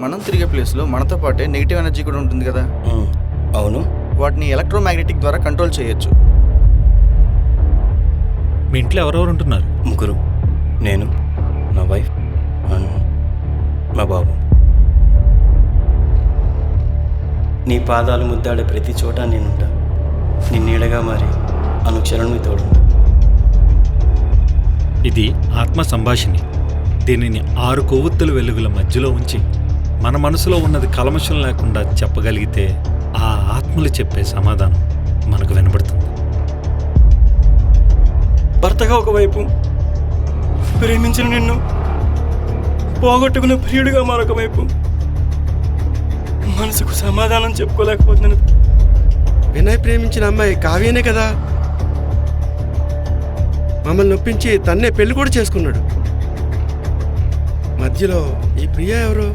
మనం తిరిగే ప్లేస్లో మనతో పాటే నెగిటివ్ ఎనర్జీ కూడా ఉంటుంది కదా. అవును. వాటిని ఎలక్ట్రోమాగ్నెటిక్ ద్వారా కంట్రోల్ చేయొచ్చు. మీ ఇంట్లో ఎవరెవరు ఉంటున్నారు? ముగ్గురు, నేను, నా వైఫ్ అండ్ మా బాబు. నీ పాదాలు ముద్దాడే ప్రతి చోట నేనుంటా. నీ నీడగా మారి అనుక్షణం మీ తోడుంటా. ఇది ఆత్మ సంభాషిణి. దీనిని 6 కొవ్వొత్తుల వెలుగుల మధ్యలో ఉంచి మన మనసులో ఉన్నది కల్మషం లేకుండా చెప్పగలిగితే ఆ ఆత్మలు చెప్పే సమాధానం మనకు వినబడుతుంది. భర్తగా ఒకవైపు, ప్రేమించిన నిన్ను పోగొట్టుకున్న ప్రియుడిగా మరొక వైపు, మనసుకు సమాధానం చెప్పుకోలేకపోతున్నాను. వినయ్ ప్రేమించిన అమ్మాయి కావ్యనే కదా. మమ్మల్ని నొప్పించి తన్నే పెళ్లి కూడా చేసుకున్నాడు. మధ్యలో ఈ ప్రియ ఎవరు?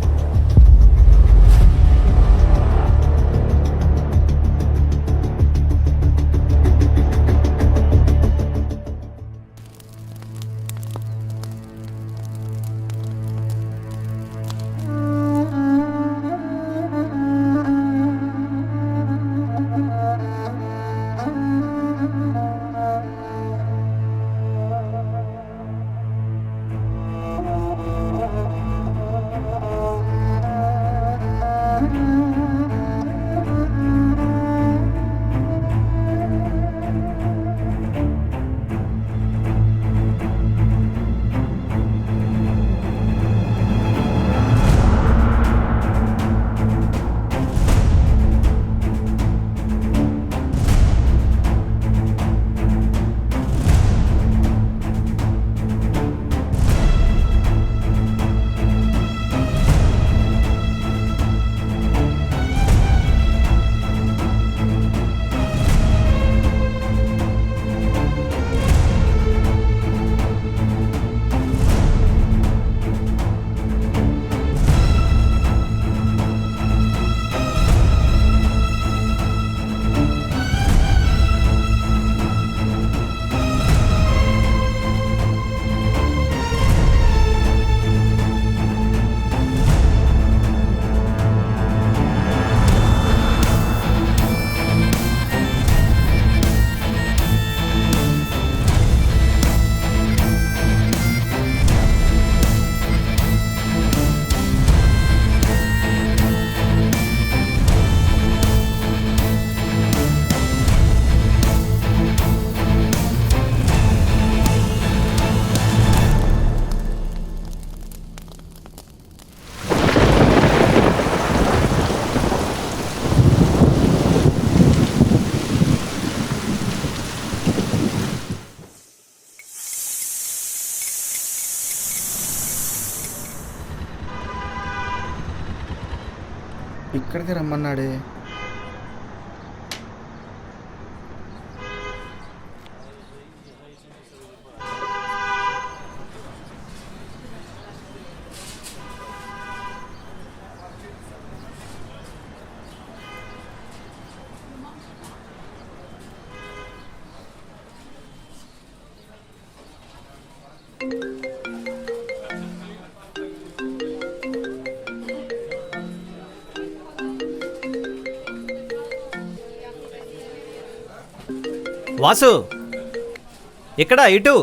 ఇక్కడికి రమ్మన్నాడే. వాసు, ఇక్కడ ఇటు.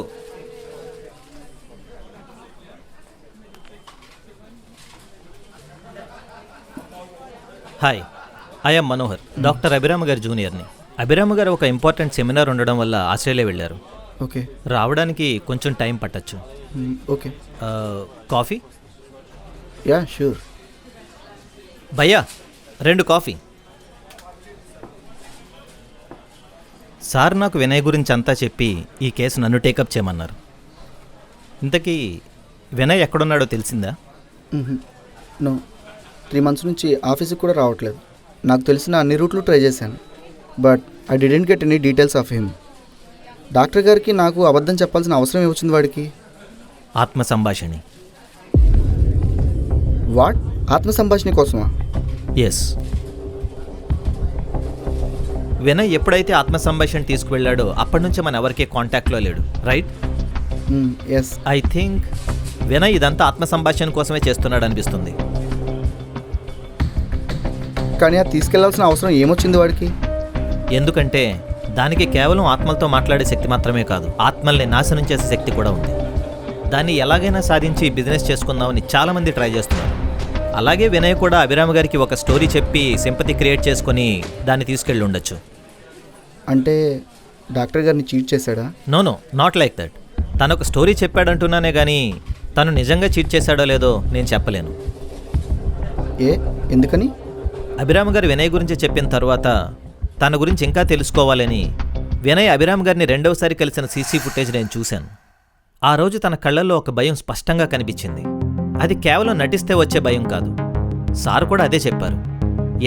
Hi, I'm Manohar, doctor Abhirama గారి జూనియర్ని. అభిరామ గారు ఒక ఇంపార్టెంట్ సెమినార్ ఉండడం వల్ల ఆస్ట్రేలియా వెళ్ళారు. ఓకే. రావడానికి కొంచెం టైం పట్టచ్చు. ఓకే. కాఫీ? Yeah sure. భయ్యా 2 కాఫీ. సార్ నాకు వినయ్ గురించి అంతా చెప్పి ఈ కేసు నన్ను టేకప్ చేయమన్నారు. ఇంతకీ వినయ్ ఎక్కడున్నాడో తెలిసిందా? నో, 3 months నుంచి ఆఫీస్కి కూడా రావట్లేదు. నాకు తెలిసిన అన్ని రూట్లు ట్రై చేశాను, but I didn't get any details of him. Doctor గారికి నాకు అబద్ధం చెప్పాల్సిన అవసరం ఏమొచ్చింది వాడికి? ఆత్మ సంభాషణి. వాట్? ఆత్మ సంభాషణ కోసమా? ఎస్. వినయ్ ఎప్పుడైతే ఆత్మ సంభాషణ తీసుకువెళ్ళాడో అప్పటి నుంచి మన ఎవరికే కాంటాక్ట్లో లేడు, right? Yes. I think Vinay ఇదంతా ఆత్మ సంభాషణ కోసమే చేస్తున్నాడు అనిపిస్తుంది. కానీ అది తీసుకెళ్లాల్సిన అవసరం ఏమొచ్చింది వాడికి? ఎందుకంటే దానికి కేవలం ఆత్మలతో మాట్లాడే శక్తి మాత్రమే కాదు, ఆత్మల్ని నాశనం చేసే శక్తి కూడా ఉంది. దాన్ని ఎలాగైనా సాధించి బిజినెస్ చేసుకుందామని చాలామంది ట్రై చేస్తున్నారు. అలాగే వినయ్ కూడా అభిరామ్ గారికి ఒక స్టోరీ చెప్పి సింపతి క్రియేట్ చేసుకొని దాన్ని తీసుకెళ్ళి ఉండొచ్చు. అంటే డాక్టర్ గారిని చీట్ చేశాడా? No not like that. తను ఒక స్టోరీ చెప్పాడంటున్నానే కానీ తను నిజంగా చీట్ చేశాడో లేదో నేను చెప్పలేను. ఎందుకని? అభిరామ్ గారు వినయ్ గురించి చెప్పిన తర్వాత తన గురించి ఇంకా తెలుసుకోవాలని వినయ్ అభిరామ్ గారిని రెండవసారి కలిసిన సీసీ ఫుటేజ్ నేను చూశాను. ఆ రోజు తన కళ్ళల్లో ఒక భయం స్పష్టంగా కనిపించింది. అది కేవలం నటిస్తే వచ్చే భయం కాదు. సార్ కూడా అదే చెప్పారు.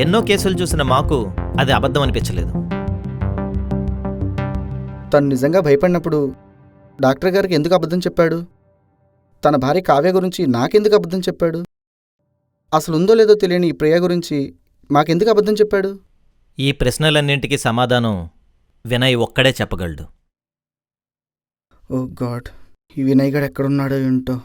ఎన్నో కేసులు చూసిన మాకు అది అబద్ధం అనిపించలేదు. తను నిజంగా భయపడినప్పుడు డాక్టర్ గారికి ఎందుకు అబద్ధం చెప్పాడు? తన భార్య కావ్య గురించి నాకెందుకు అబద్ధం చెప్పాడు? అసలు ఉందో లేదో తెలియని ఈ ప్రియ గురించి మాకెందుకు అబద్ధం చెప్పాడు? ఈ ప్రశ్నలన్నింటికీ సమాధానం వినయ్ ఒక్కడే చెప్పగలడు. ఓ గాడ్, ఈ వినయ్ గారు ఎక్కడున్నాడో ఏంటో.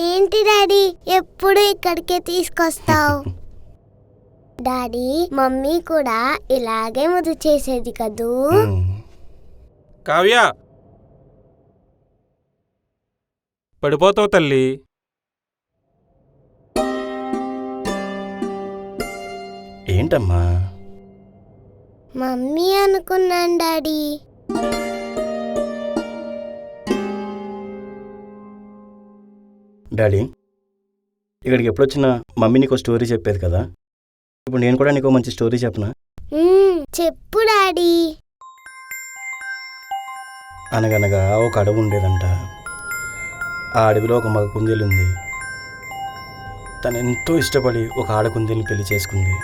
ఏంటి డాడీ ఎప్పుడు ఇక్కడికే తీసుకొస్తావు? డాడీ మమ్మీ కూడా ఇలాగే ముద్దు చేసేది కదూ. కావ్య, పడిపోతావు తల్లి. ఏంటమ్మా? మమ్మీ అనుకున్నాను డాడీ. డాడీ, ఇక్కడికి ఎప్పుడొచ్చినా మమ్మీ నీకు స్టోరీ చెప్పేది కదా, ఇప్పుడు నేను కూడా నీకు మంచి స్టోరీ చెప్పనా? చెప్పు డాడీ. అనగనగా ఒక అడవి ఉండేదంట. ఆ అడవిలో ఒక మగ కుందేలు ఉంది. తను ఎంతో ఇష్టపడి ఒక ఆడ కుందేలుని పెళ్లి చేసుకుంది.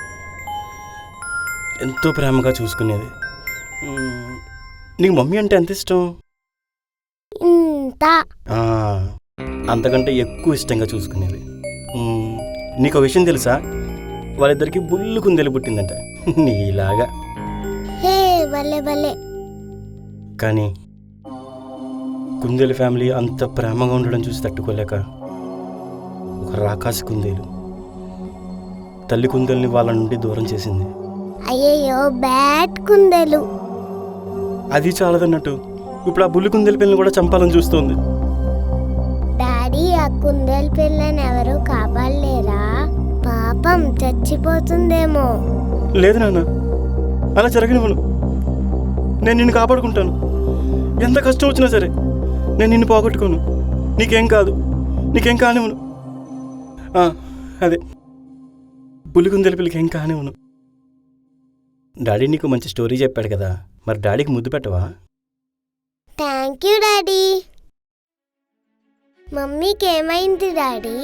ఎంతో ప్రేమగా చూసుకునేది. నీకు మమ్మీ అంటే ఎంత ఇష్టం? అంతకంటే ఎక్కువ ఇష్టంగా చూసుకునేది. నీకు విషయం తెలుసా? వాళ్ళిద్దరికి బుల్లు కుందేలు పుట్టిందంట, నీలాగా. కానీ కుందేలు ఫ్యామిలీ అంత ప్రేమగా ఉండడం చూసి తట్టుకోలేక ఒక రాకాసి కుందేలు తల్లి కుందేలుని వాళ్ళ నుండి దూరం చేసింది. అయ్యయ్యో, బ్యాడ్ కుందేలు. అది చాలదన్నట్టు ఇప్పుడు ఆ బుల్లి కుందేలు పిల్లని కూడా చంపాలని చూస్తోంది. డాడీ, ఆ కుందేలు పిల్లని ఎవరు కాపాడలేరా? పాపం చచ్చిపోతుందేమో. లేదు నాన్న, అలా జరగనివ్వను. నేను నిన్ను కాపాడుకుంటాను. ఎంత కష్టం వచ్చినా సరే నేను నిన్ను పోగొట్టుకోను. నీకేం కాదు, నీకేం కానివ్వను. అదే పులికుందేలు పిల్లకి ఏం కానివ్వను. డాడీ నీకు మంచి స్టోరీ చెప్పాడు కదా, మరి డాడీకి ముద్దు పెట్టవా? Thank you daddy. మమ్మీకి ఏమైంది డాడీ?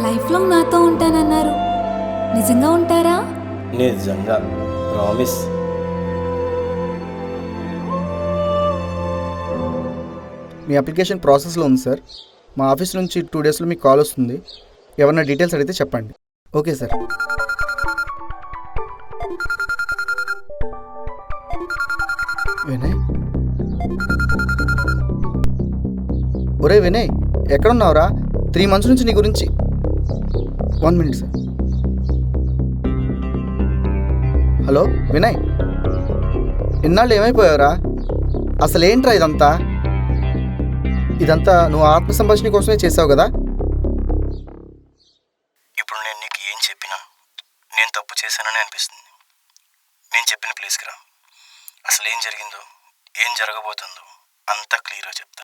లైఫ్ లాంగ్ నాతో ఉంటానన్నారు, నిజంగా ఉంటారా? నిజంగా, ప్రామిస్. మీ అప్లికేషన్ ప్రాసెస్లో ఉంది సార్. మా ఆఫీస్ నుంచి 2 డేస్లో మీకు కాల్ వస్తుంది. ఏమన్నా డీటెయిల్స్ అడిగితే చెప్పండి. Okay sir. వినయ్, ఒరే వినయ్, ఎక్కడున్నావురా? 3 months నుంచి నీ గురించి. 1 minute సార్. హలో వినయ్, ఇన్నాళ్ళు ఏమైపోయావురా? అసలు ఏంట్రా ఇదంతా? ఇదంతా నువ్వు ఆత్మ సంభాషణ కోసమే చేసావు కదా? ఇప్పుడు నేను నీకు ఏం చెప్పినా నేను తప్పు చేశానని అనిపిస్తుంది. నేను చెప్పిన ప్లేస్కి రా. అసలు ఏం జరిగిందో, ఏం జరగబోతుందో అంతా క్లియర్గా చెప్తా.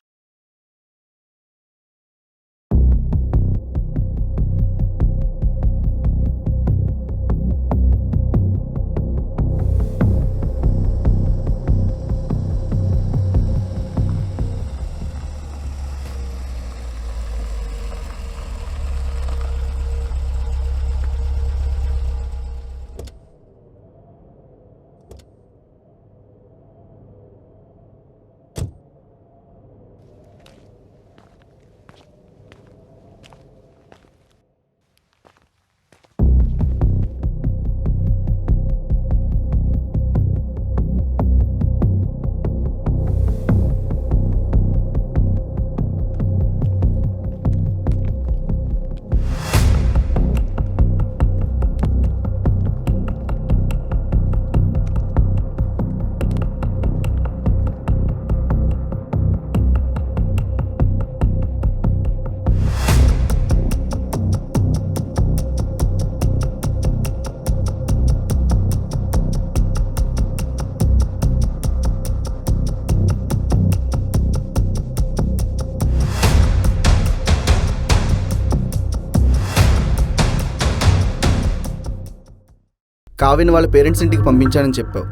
కావ్యని వాళ్ళ పేరెంట్స్ ఇంటికి పంపించానని చెప్పావు.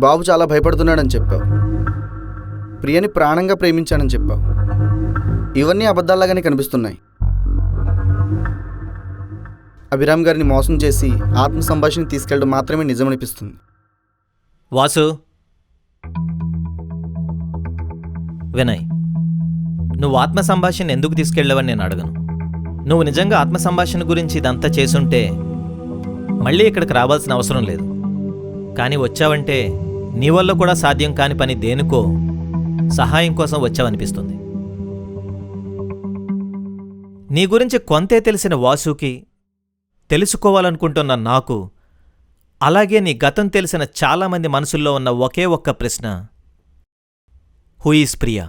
బాబు చాలా భయపడుతున్నాడని చెప్పావు. ప్రియని ప్రాణంగా ప్రేమించానని చెప్పావు. ఇవన్నీ అబద్ధాల్లాగానే కనిపిస్తున్నాయి. అభిరామ్ గారిని మోసం చేసి ఆత్మ సంభాషణ తీసుకెళ్ళడం మాత్రమే నిజమనిపిస్తుంది. వాసు, వినయ్, నువ్వు ఆత్మ సంభాషణ ఎందుకు తీసుకెళ్ళవని నేను అడగను. నువ్వు నిజంగా ఆత్మ సంభాషణ గురించి ఇదంతా చేసుంటే మళ్ళీ ఇక్కడికి రావాల్సిన అవసరం లేదు. కానీ వచ్చావంటే నీ వల్ల కూడా సాధ్యం కాని పని దేనికో సహాయం కోసం వచ్చావనిపిస్తుంది. నీ గురించి కొంతే తెలిసిన వాసుకి, తెలుసుకోవాలనుకుంటున్న నాకు, అలాగే నీ గతం తెలిసిన చాలామంది మనసుల్లో ఉన్న ఒకే ఒక్క ప్రశ్న, హూ ఈజ్ ప్రియా?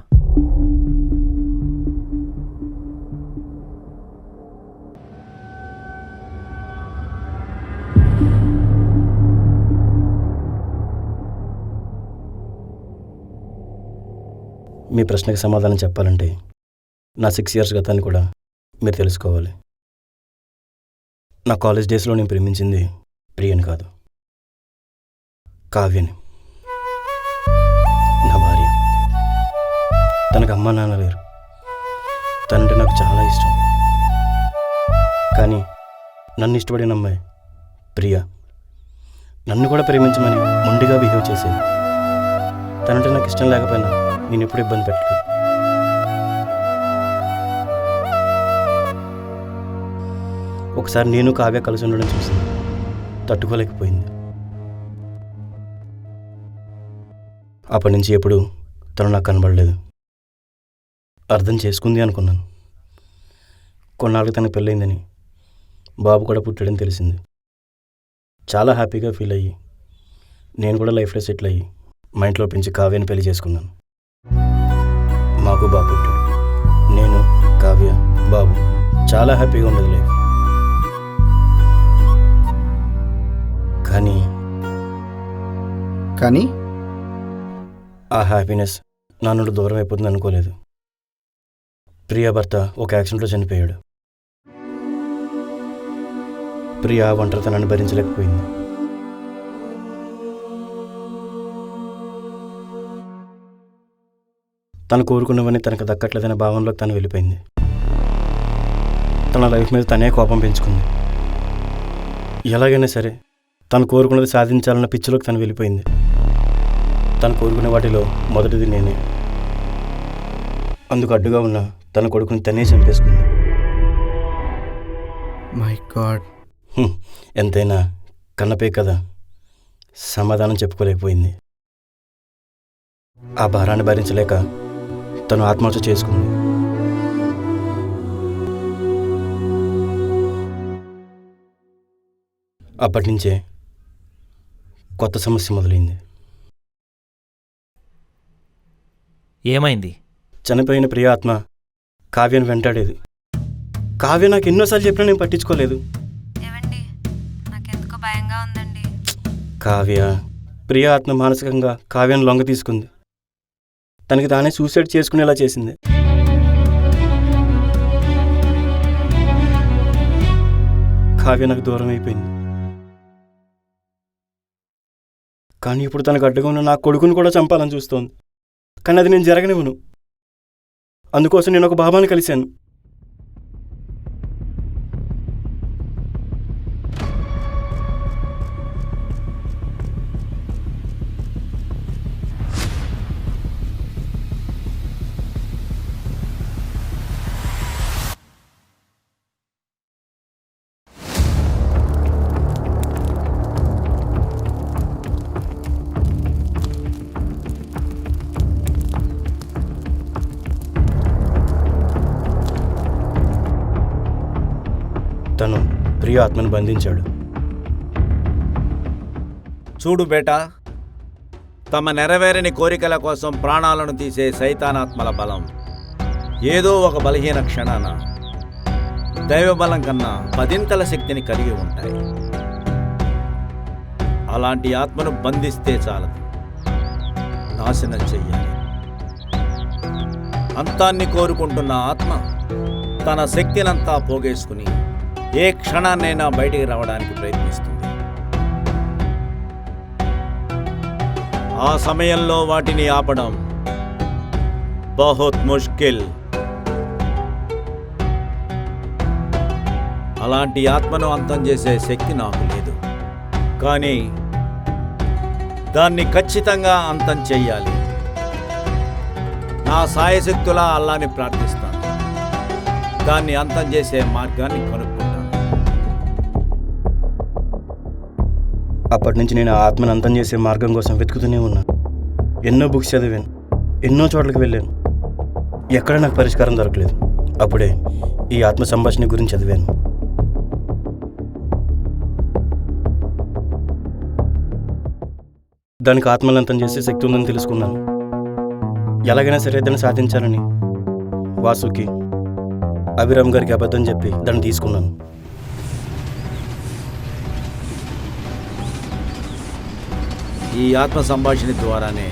మీ ప్రశ్నకి సమాధానం చెప్పాలంటే నా 6 years గతాన్ని కూడా మీరు తెలుసుకోవాలి. నా కాలేజ్ డేస్లో నేను ప్రేమించింది ప్రియని కాదు, కావ్యని, నా భార్య. తనకు అమ్మా నాన్న లేరు. తనంటే నాకు చాలా ఇష్టం. కానీ నన్ను ఇష్టపడిన అమ్మాయి ప్రియ నన్ను కూడా ప్రేమించమని మొండిగా బిహేవ్ చేసేది. తనంటే నాకు ఇష్టం లేకపోయినా నేను ఎప్పుడు ఇబ్బంది పెట్టలేదు. ఒకసారి నేను కావ్య కలిసి ఉండడం చూసి తట్టుకోలేకపోయింది. అప్పటి నుంచి ఎప్పుడు తను నాకు కనబడలేదు. అర్థం చేసుకుంది అనుకున్నాను. కొన్నాళ్ళకి తనకు పెళ్ళయిందని, బాబు కూడా పుట్టాడని తెలిసింది. చాలా హ్యాపీగా ఫీల్ అయ్యి నేను కూడా లైఫ్లో సెటిల్ అయ్యి మా ఇంట్లో పెంచి కావ్యని పెళ్లి చేసుకున్నాను. మాకు బాబు పుట్టాడు. నేను, కావ్య, బాబు చాలా హ్యాపీగా ఉండదు లైఫ్. కానీ ఆ హ్యాపీనెస్ నా నుండి దూరం అయిపోతుంది అనుకోలేదు. ప్రియా భర్త ఒక యాక్సిడెంట్లో చనిపోయాడు. ప్రియా ఒంటరితనాన్ని భరించలేకపోయింది. తను కోరుకున్నవన్నీ తనకు దక్కట్లేదనే భావనలోకి తను వెళ్ళిపోయింది. తన లైఫ్ మీద తనే కోపం పెంచుకుంది. ఎలాగైనా సరే తను కోరుకున్నది సాధించాలన్న పిచ్చిలోకి తను వెళ్ళిపోయింది. తను కోరుకునే వాటిలో మొదటిది నేనే. అందుకు అడ్డుగా ఉన్న తన కొడుకుని తనే చంపేసుకుంది. My God. ఎంతైనా కన్నపే కదా, సమాధానం చెప్పుకోలేకపోయింది. ఆ భారాన్ని భరించలేక తను ఆత్మహత్య చేసుకుంది. అప్పటి నుంచే కొత్త సమస్య మొదలైంది. ఏమైంది? చనిపోయిన ప్రియ ఆత్మ కావ్యను వెంటాడేది. కావ్య నాకు ఎన్నోసార్లు చెప్పినా నేను పట్టించుకోలేదు. ఏవండి, నాకెందుకో భయంగా ఉందండి. కావ్య ప్రియ ఆత్మ మానసికంగా కావ్యను లొంగ తీసుకుంది. తనకి తానే సూసైడ్ చేసుకునేలా చేసింది. కావ్య నాకు దూరం అయిపోయింది. కానీ ఇప్పుడు తనకు అడ్డుగా ఉన్న నా కొడుకుని కూడా చంపాలని చూస్తోంది. కానీ అది నేను జరగనివ్వను. అందుకోసం నేను ఒక బాబాని కలిశాను. తను ప్రియ ఆత్మను బంధించాడు. చూడు బేటా, తమ నెరవేరని కోరికల కోసం ప్రాణాలను తీసే సైతానాత్మల బలం ఏదో ఒక బలహీన క్షణాన దైవబలం కన్నా 10 శక్తిని కలిగి ఉంటాయి. అలాంటి ఆత్మను బంధిస్తే చాలదు, నాశనం చెయ్యాలి. అంతాన్ని కోరుకుంటున్న ఆత్మ తన శక్తినంతా పోగేసుకుని ఏ క్షణాన్నైనా బయటికి రావడానికి ప్రయత్నిస్తుంది. ఆ సమయంలో వాటిని ఆపడం బహుత్ ముష్కిల్. అలాంటి ఆత్మను అంతం చేసే శక్తి నాకు లేదు, కానీ దాన్ని ఖచ్చితంగా అంతం చెయ్యాలి. నా సాయశక్తులా అల్లాని ప్రార్థిస్తాను. దాన్ని అంతం చేసే మార్గాన్ని కనుక్కుంటాను. అప్పటి నుంచి నేను ఆ ఆత్మను అంతం చేసే మార్గం కోసం వెతుకుతూనే ఉన్నాను. ఎన్నో బుక్స్ చదివాను, ఎన్నో చోట్లకి వెళ్ళాను. ఎక్కడ నాకు పరిష్కారం దొరకలేదు. అప్పుడే ఈ ఆత్మ సంభాషణ గురించి చదివాను. దానికి ఆత్మను అంతం చేసే శక్తి ఉందని తెలుసుకున్నాను. ఎలాగైనా సరే దాన్ని సాధించాలని వాసుకి, అభిరామ్ గారికి అబద్ధం చెప్పి దాన్ని తీసుకున్నాను. ఈ ఆత్మ సంభాషణ ద్వారానే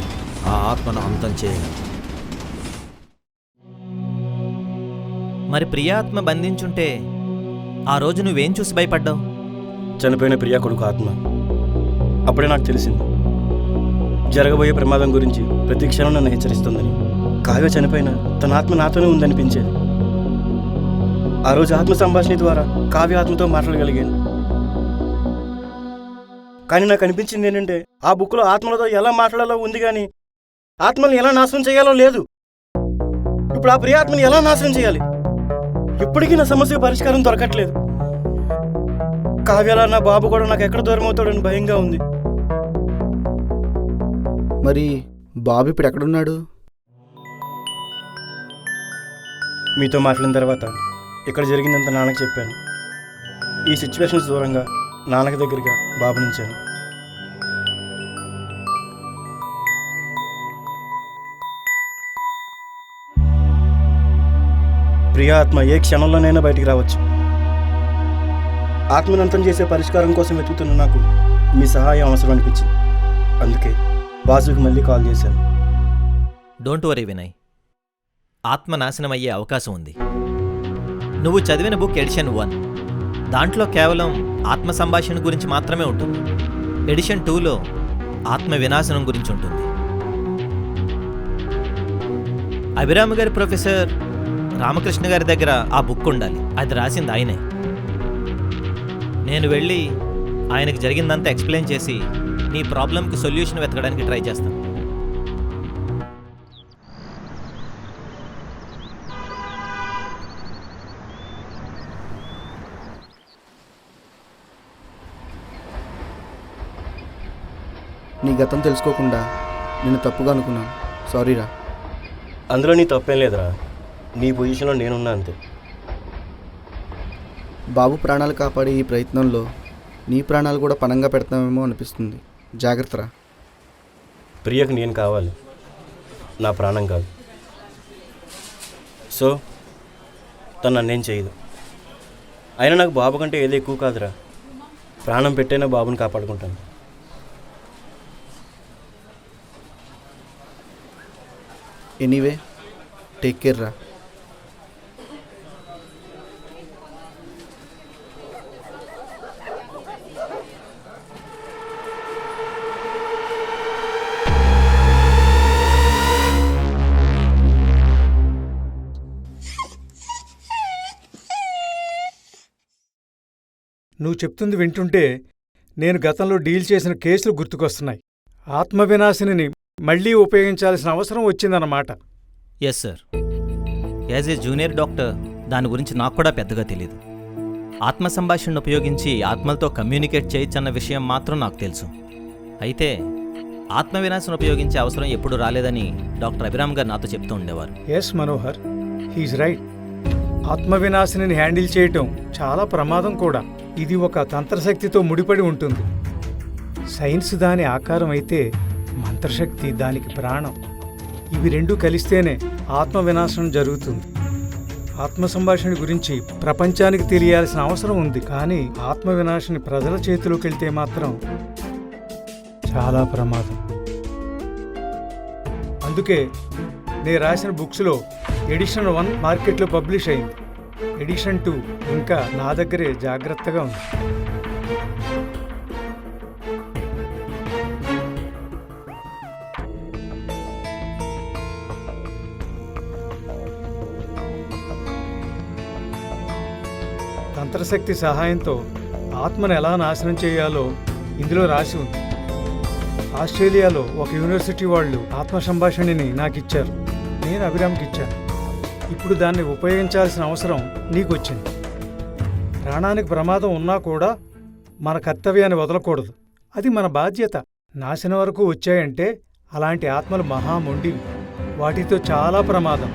ఆ ఆత్మను అంతం చేయగలం. మరి ప్రియాత్మ బంధించుంటే ఆ రోజు నువ్వేం చూసి భయపడ్డావు? చనిపోయిన ప్రియా కొడుకు ఆత్మ. అప్పుడే నాకు తెలిసింది జరగబోయే ప్రమాదం గురించి ప్రతి క్షణం నన్ను హెచ్చరిస్తుందని. కావ్య చనిపోయినా తన ఆత్మ నాతోనే ఉందనిపించేది. ఆ రోజు ఆత్మ సంభాషణ ద్వారా కావ్య ఆత్మతో మాట్లాడగలిగాను. కానీ నాకు అనిపించింది ఏంటంటే ఆ బుక్లో ఆత్మలతో ఎలా మాట్లాడాలో ఉంది, కానీ ఆత్మల్ని ఎలా నాశనం చేయాలో లేదు. ఇప్పుడు ఆ ప్రియాత్మని ఎలా నాశనం చేయాలి? ఇప్పటికీ నా సమస్యకు పరిష్కారం దొరకట్లేదు. కావ్యాల నా బాబు కూడా నాకు ఎక్కడ దూరం అవుతాడని భయంగా ఉంది. మరి బాబు ఇప్పుడు ఎక్కడున్నాడు? మీతో మాట్లాడిన తర్వాత ఇక్కడ జరిగిందంత నాన్నకు చెప్పాను. ఈ సిచ్యువేషన్స్ దూరంగా నాన్నకి దగ్గరగా బాబు నుంచాను. ప్రియ ఆత్మ ఏ క్షణంలోనైనా బయటికి రావచ్చు. ఆత్మనంతం చేసే పరిష్కారం కోసం వెతుకుతున్న నాకు మీ సహాయం అవసరం అనిపించింది. అందుకే బాసుకి మళ్ళీ కాల్ చేశాను. డోంట్ వరీ వినయ్, ఆత్మ నాశనం అయ్యే అవకాశం ఉంది. నువ్వు చదివిన బుక్ ఎడిషన్ 1, దాంట్లో కేవలం ఆత్మ సంభాషణ గురించి మాత్రమే ఉంటుంది. ఎడిషన్ 2లో ఆత్మ వినాశనం గురించి ఉంటుంది. అభిరామ్ గారి ప్రొఫెసర్ రామకృష్ణ గారి దగ్గర ఆ బుక్ ఉండాలి. అది రాసింది ఆయనే. నేను వెళ్ళి ఆయనకు జరిగిందంతా ఎక్స్ప్లెయిన్ చేసి నీ ప్రాబ్లంకి సొల్యూషన్ వెతకడానికి ట్రై చేస్తాను. నీ గతం తెలుసుకోకుండా నేను తప్పుగా అనుకున్నాను. సారీరా. అందులో నీ తప్పేం లేదురా. నీ పొజిషన్లో నేనున్నా అంతే. బాబు ప్రాణాలు కాపాడే ఈ ప్రయత్నంలో నీ ప్రాణాలు కూడా పణంగా పెడతామేమో అనిపిస్తుంది. జాగ్రత్తరా. ప్రియకు నేను కావాలి, నా ప్రాణం కాదు. సో తను నన్నేం చేయదు. అయినా నాకు బాబు కంటే ఏది ఎక్కువ కాదురా. ప్రాణం పెట్టైనా బాబుని కాపాడుకుంటాను. ఎనీవే టేక్ కేర్ రా. నువ్వు చెప్తుంది వింటుంటే నేను గతంలో డీల్ చేసిన కేసులు గుర్తుకొస్తున్నాయి. ఆత్మవినాశిని మళ్లీ ఉపయోగించాల్సిన అవసరం వచ్చిందన్నమాట. Yes sir. As a junior doctor దాని గురించి నాకు కూడా పెద్దగా తెలియదు. ఆత్మ సంభాషణను ఉపయోగించి ఆత్మలతో కమ్యూనికేట్ చేయొచ్చన్న విషయం మాత్రం నాకు తెలుసు. అయితే ఆత్మ వినాశను ఉపయోగించే అవసరం ఎప్పుడు రాలేదని డాక్టర్ అభిరామ్ గారు నాతో చెప్తూ ఉండేవారు. Yes Manohar, he's right. ఆత్మవినాశిని హ్యాండిల్ చేయటం చాలా ప్రమాదం కూడా. ఇది ఒక తంత్రశక్తితో ముడిపడి ఉంటుంది. సైన్స్ దాని ఆకారం అయితే మంత్రశక్తి దానికి ప్రాణం. ఇవి రెండూ కలిస్తేనే ఆత్మ వినాశనం జరుగుతుంది. ఆత్మ సంభాషణ గురించి ప్రపంచానికి తెలియాల్సిన అవసరం ఉంది. కానీ ఆత్మ వినాశని ప్రజల చేతిలోకి వెళ్తే మాత్రం చాలా ప్రమాదం. అందుకే నేను రాసిన బుక్స్లో ఎడిషన్ 1 మార్కెట్లో పబ్లిష్ అయింది. ఎడిషన్ 2 ఇంకా నా దగ్గరే జాగ్రత్తగా ఉంది. తంత్రశక్తి సహాయంతో ఆత్మను ఎలా నాశనం చేయాలో ఇందులో రాసి ఉంది. ఆస్ట్రేలియాలో ఒక యూనివర్సిటీ వాళ్ళు ఆత్మ సంభాషణని నాకు ఇచ్చారు. నేను అభిరామ్కి ఇచ్చాను. ఇప్పుడు దాన్ని ఉపయోగించాల్సిన అవసరం నీకు వచ్చింది. ప్రాణానికి ప్రమాదం ఉన్నా కూడా మన కర్తవ్యాన్ని వదలకూడదు. అది మన బాధ్యత. నాశనం వరకు వచ్చాయంటే అలాంటి ఆత్మలు మహామొండివి. వాటితో చాలా ప్రమాదం.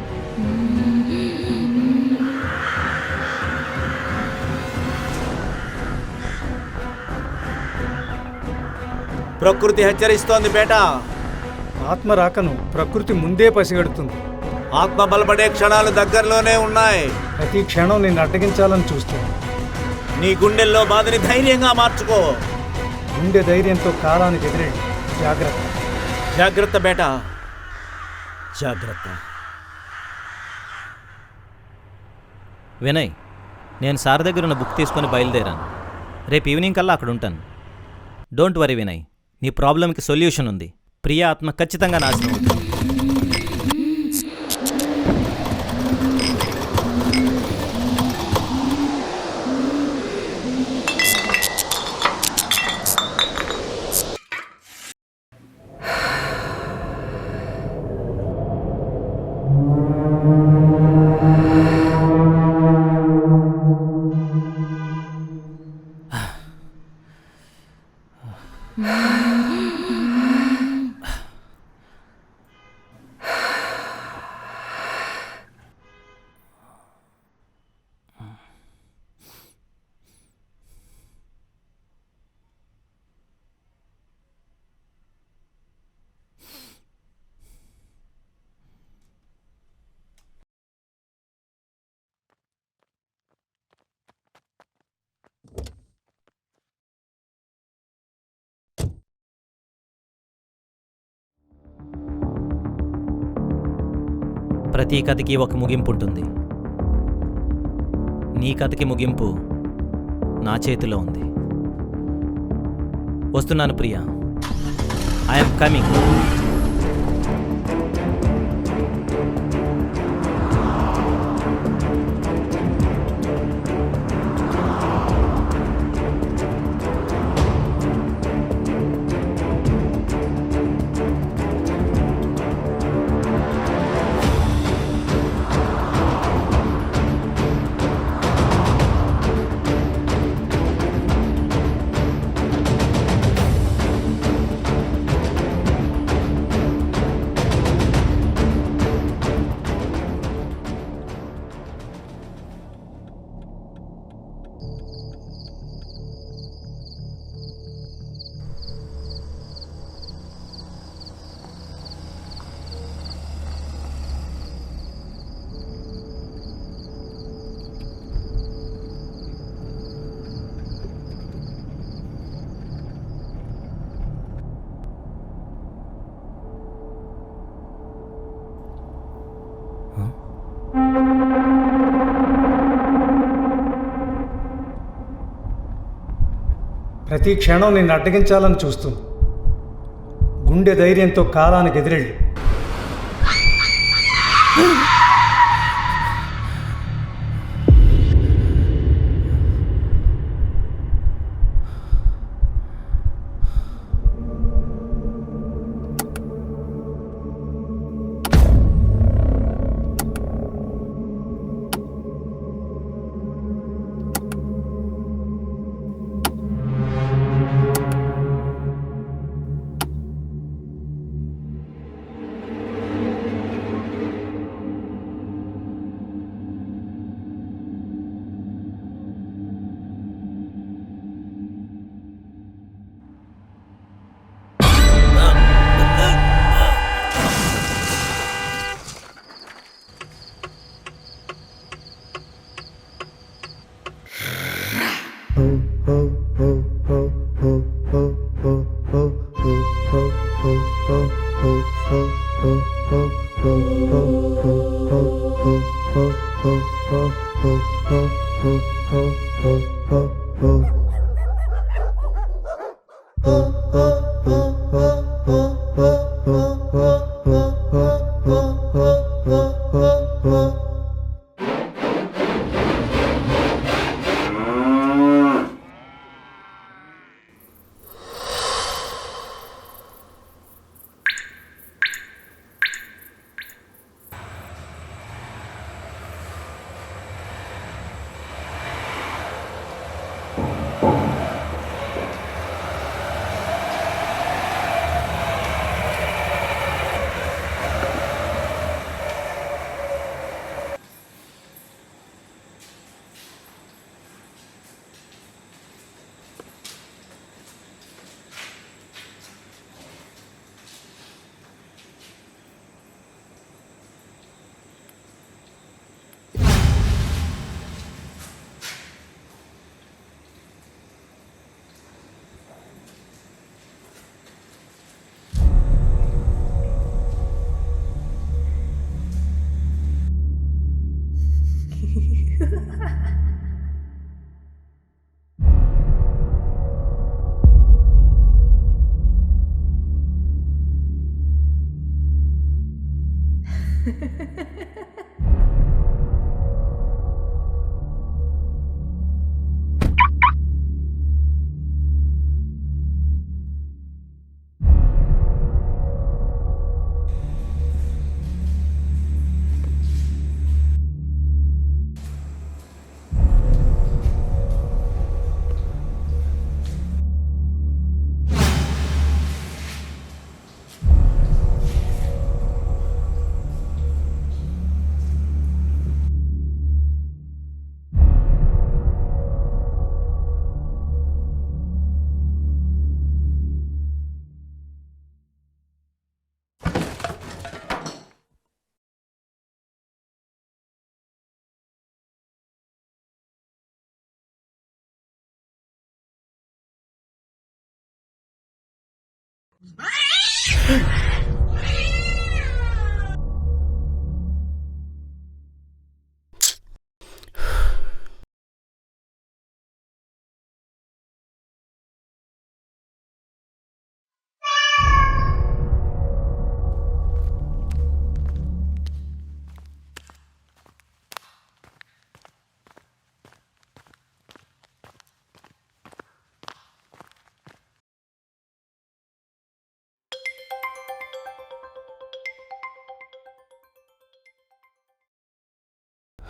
ప్రకృతి హెచ్చరిస్తోంది బేటా. ఆత్మ రాకను ప్రకృతి ముందే పసిగడుతుంది. ఆత్మ బలపడే క్షణాలు దగ్గరలోనే ఉన్నాయి. ప్రతి క్షణం నేను అడ్డగించాలని చూస్తాను. నీ గుండెల్లో బాధని ధైర్యంగా మార్చుకో. గుండె ధైర్యంతో కాలానికి ఎదురేండి. జాగ్రత్త. జాగ్రత్త బేటా, జాగ్రత్త. వినయ్, నేను సార్ దగ్గర ఉన్న బుక్ తీసుకొని బయలుదేరాను. రేపు ఈవినింగ్ కల్లా అక్కడ ఉంటాను. డోంట్ వరీ వినయ్, నీ ప్రాబ్లంకి సొల్యూషన్ ఉంది. ప్రియ ఆత్మ ఖచ్చితంగా నాశనం అవుతుంది. ప్రతి కథకి ఒక ముగింపు ఉంటుంది. నీ కథకి ముగింపు నా చేతిలో ఉంది. వస్తున్నాను ప్రియా. I'm coming. ప్రతి క్షణం నిన్ను అడ్డగించాలని చూస్తుంది. గుండె ధైర్యంతో కాలానికి ఎదురెళ్ళు.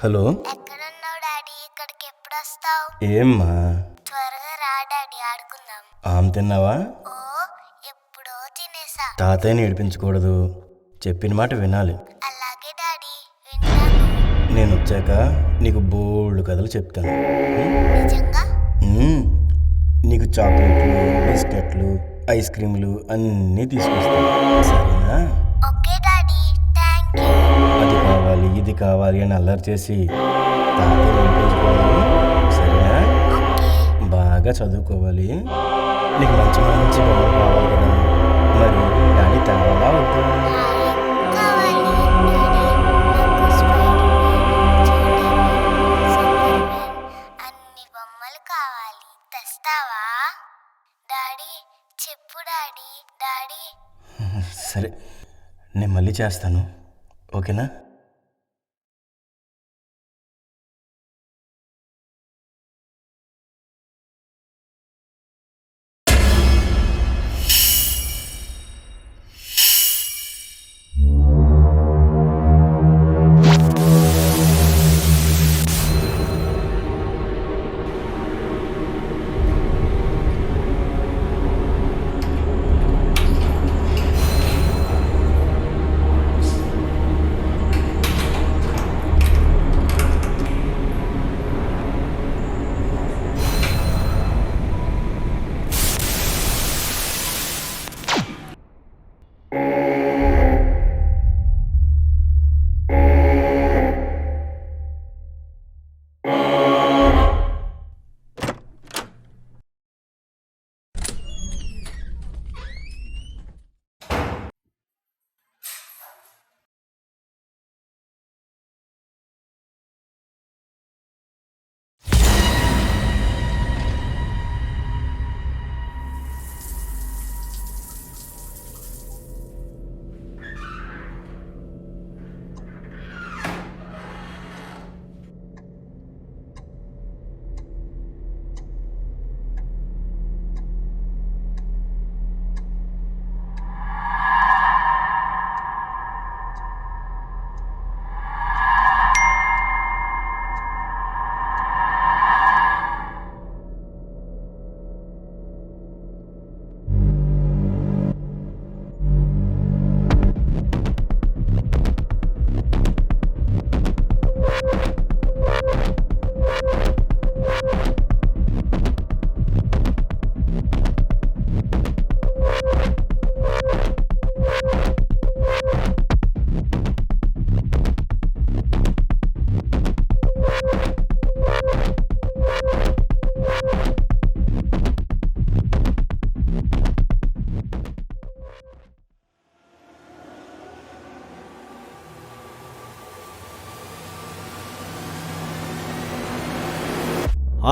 హలో, ఎక్కడున్నావు డాడీ? ఇక్కడికి ఎప్పుడు వస్తావు? ఏమ్మా? త్వరగా రా డాడీ, ఆడుకుందాం. ఆమె తిన్నావా? ఓ, ఎప్పుడో తినేసా. తాతయ్యని ఏడిపించకూడదు, చెప్పిన మాట వినాలి. అలాగే డాడీ, వింటాను. నేను వచ్చాక నీకు బోల్డ్ కథలు చెప్తాను. నిజంగా? నీకు చాక్లెట్లు, బిస్కెట్లు, ఐస్ క్రీములు అన్నీ తీసుకొస్తాను, సరేనా? Okay daddy, thank you. అది కావాలి ఇది కావాలి అని అల్లరి చేసి తాతయ్యని ఏడిపించకూడదు, సరేనా? బాగా చదువుకోవాలి. నీకు మంచి మంచి బొమ్మలు కావాలి కదా, మరి దాన్ని తేవాలా వద్దు? కావాలి డాడీ, నాకు స్పైడర్-మ్యాన్, సూపర్మ్యాన్, అన్ని బొమ్మలు కావాలి. తెస్తావా? డాడీ చెప్పు డాడీ. డాడీ సరే, నేను మళ్ళీ చేస్తాను, ఓకేనా?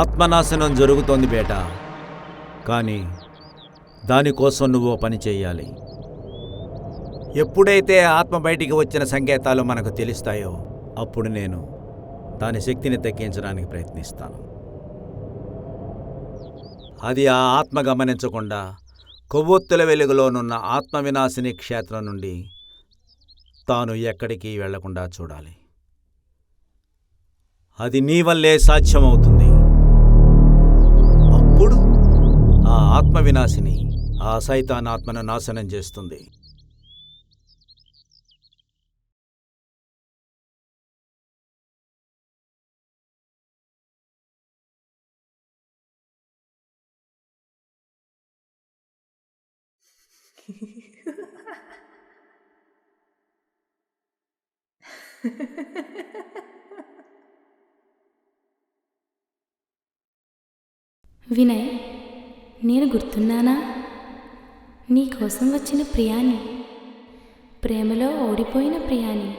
ఆత్మనాశనం జరుగుతోంది బేటా, కానీ దానికోసం నువ్వు ఓ పని చెయ్యాలి. ఎప్పుడైతే ఆత్మ బయటికి వచ్చిన సంకేతాలు మనకు తెలుస్తాయో అప్పుడు నేను దాని శక్తిని తగ్గించడానికి ప్రయత్నిస్తాను. అది ఆ ఆత్మ గమనించకుండా కొవ్వొత్తుల వెలుగులోనున్న ఆత్మ వినాశిని క్షేత్రం నుండి తాను ఎక్కడికి వెళ్లకుండా చూడాలి. అది నీ వల్లే సాధ్యమవుతుంది. అప్పుడు ఆ ఆత్మ వినాశిని ఆ సైతాన్ ఆత్మను నాశనం చేస్తుంది. వినయ్, నేను గుర్తున్నానా? నీ కోసం వచ్చిన ప్రియాని, ప్రేమలో ఓడిపోయిన ప్రియాని.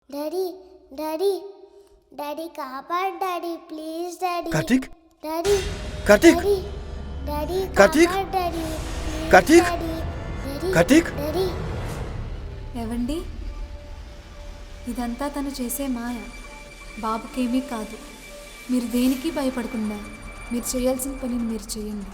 డాడీ డాడీ డాడీ కాపాడు daddy, please daddy. Karthik daddy Karthik daddy daddy Karthik? కాపాడు daddy, please Karthik? Daddy. Daddy Karthik? Daddy ఏవండి, ఇదంతా తను చేసే మాయ, బాబుకేమీ కాదు. మీరు దేనికి భయపడకుండా మీరు చేయాల్సిన పనిని మీరు చేయండి.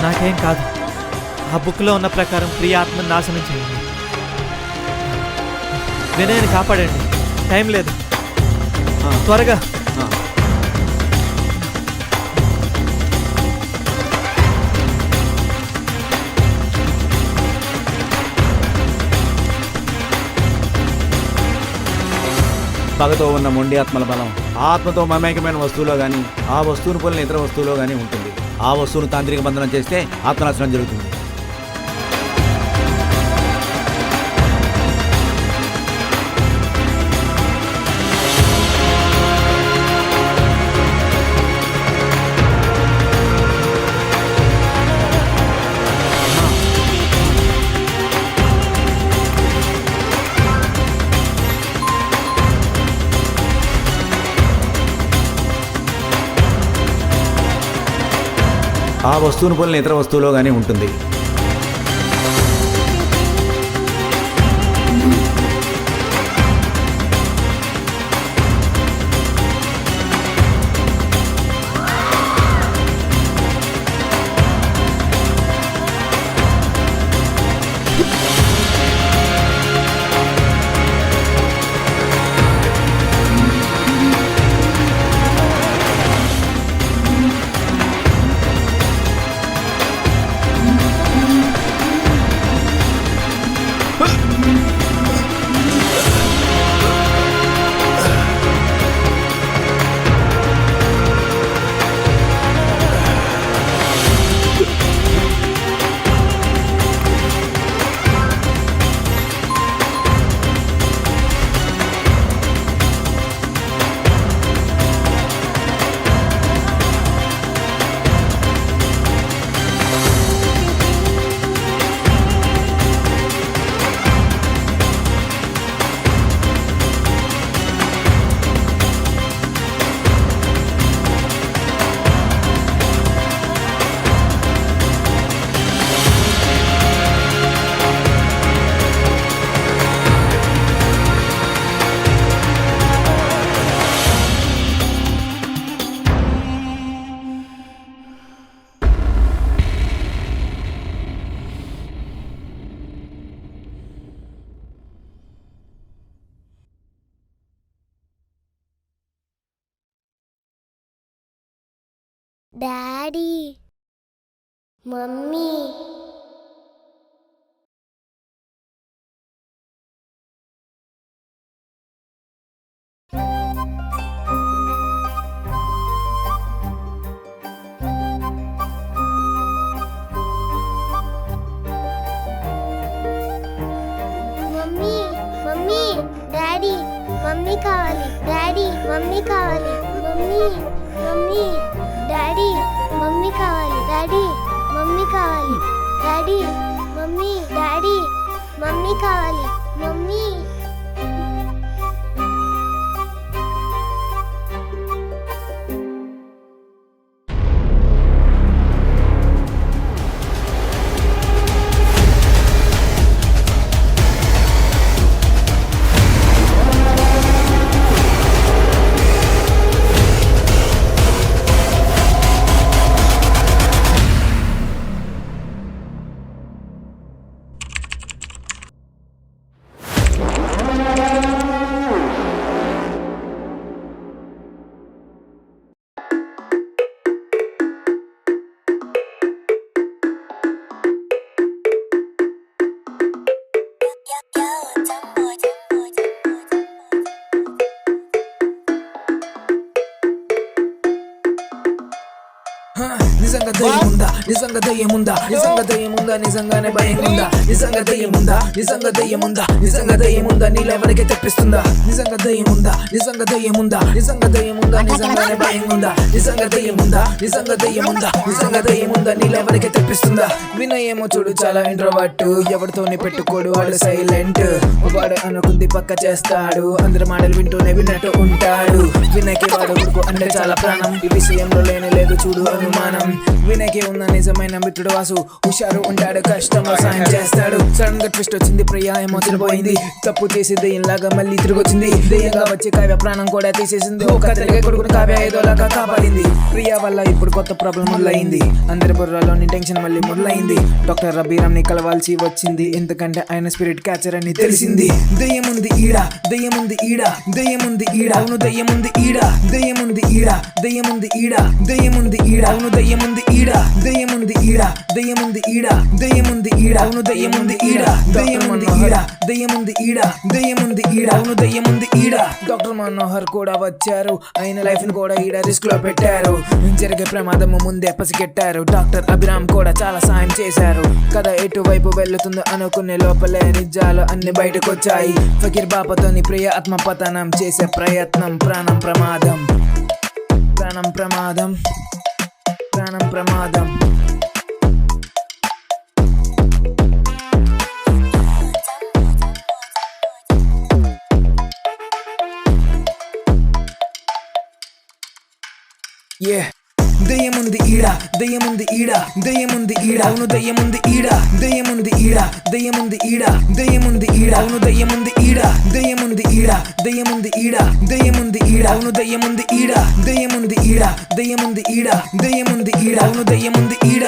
నాకేం కాదు. ఆ బుక్లో ఉన్న ప్రకారం ప్రియ ఆత్మను నాశనం చేయండి. వినయ్ని కాపాడండి, టైం లేదు, త్వరగా. పగతో ఉన్న మొండి ఆత్మల బలం ఆత్మతో మమేకమైన వస్తువులో కానీ ఆ వస్తువును పోలిన ఇతర వస్తువులో కానీ ఉంటుంది. ఆ వస్తువును తాంత్రిక బంధనం చేస్తే ఆత్మనాశనం జరుగుతుంది. ఆ వస్తువును పోలిన ఇతర వస్తువులో కానీ ఉంటుంది. డాడీ మమ్మీ కావాలి డాడీ మమ్మీ కావాలి మమ్మీ మమ్మీ డాడీ మమ్మీ కావాలి డాడీ మమ్మీ కావాలి డాడీ మమ్మీ డాడీ మమ్మీ కావాలి మమ్మీ నిజంగా దయ్యముందా నిజంగా దయ్యముందా నిజంగా దయ్యముందా నిజంగానే భయంగుందా నిజంగా దయ్యముందా నిజంగా దయ్యముందా నిజంగా దయ్యముందా నీళ్ళెవరికి తెప్పిస్తుందా నిజంగా దయ్యముందా నిజంగా దయ్యముందా నిజంగా దయ్యముందా నిజంగానే భయంగుందా నిజంగా దయ్యముందా నిజంగా దయ్యముందా నిజంగా దయ్యముందా నీళ్ళెవరికి తెప్పిస్తుందా వినయేమో చూడు చాలా ఇంట్రోవర్ట్ ఎవరితోనే పెట్టుకోడు వాడు సైలెంట్ వాడు అనుకుంది పక్క చేస్తాడు అందరి మాటలు వింటూనే విన్నట్టు ఉంటాడు వినయకి వాడు కొడుకు అంటే చాలా ప్రాణం ఈ విషయంలో లేని లేదు చూడు అనుమానం వినయకి ఉన్న నిజమైన మిత్రుడు వాసు హుషారు ఉంటాడు కష్టంలో సాయం చేస్తాడు సడన్ గా ట్విస్ట్ వచ్చింది ప్రియా ఏమో చనిపోయింది తప్పు చేసి దెయ్యంలాగా మళ్ళీ తిరిగి వచ్చింది దెయ్యంగా వచ్చి కావ్య ప్రాణం కూడా తీసేసింది ఒక తల్లిగా కొడుకుని కావ్య ఏదోలాగా కాపాడింది ప్రియా వల్ల ఇప్పుడు కొత్త ప్రాబ్లం మొదలైంది అందరి బుర్రలోని టెన్షన్ మళ్ళీ మొదలైంది డాక్టర్ అభిరామ్ ని కలవాల్సి వచ్చింది ఎందుకంటే ఆయన స్పిరిట్ క్యాచర్ అని తెలిసింది దెయ్యముంది ఈడ దెయ్యముంది ఈడ దెయ్యముంది ఈడ అవును దెయ్యముంది ఈడ దెయ్యముంది ఈడ దెయ్యముంది ఈడ దెయ్యముంది ఈడ అవును దెయ్యముంది ఈడ దెయ్యముంది ఈడ దెయ్యముంది ఈడ దెయ్యముంది ఈడ అవును దెయ్యముంది ఈడ దెయ్యముంది ఈడ దెయ్యముంది ఈడ దెయ్యముంది ఈడ అవును దెయ్యముంది ఈడ డాక్టర్ మనోహర్ కూడా వచ్చారు ఆయన లైఫ్ ని కూడా ఈడ రిస్క్ లో పెట్టారు జరిగే ప్రమాదము ముందే పసిగట్టారు డాక్టర్ అభిరామ్ కూడా చాలా సాయం చేశారు కథ ఎటువైపు వెళ్తుందో అనుకునే లోపలే నిజాలు అన్ని బయటకు వచ్చాయి ఫకీర్ బాబాతోని ప్రియ ఆత్మ పతనం చేసే ప్రయత్నం ప్రాణం ప్రమాదం ప్రాణం ప్రమాదం ప్రాణం ప్రమాదం దెయ్యముంది ఈడ దెయ్యముంది ఈడ దెయ్యముంది ఈడ అవును దెయ్యముంది ఈడ దెయ్యముంది ఈడ దెయ్యముంది ఈడ దెయ్యముంది ఈడ అవును దెయ్యముంది ఈడ దెయ్యముంది ఈడ దెయ్యముంది ఈడ దెయ్యముంది ఈడ అవును దెయ్యముంది ఈడ దెయ్యముంది ఈడ దెయ్యముంది ఈడ దెయ్యముంది ఈడ అవును దెయ్యముంది ఈడ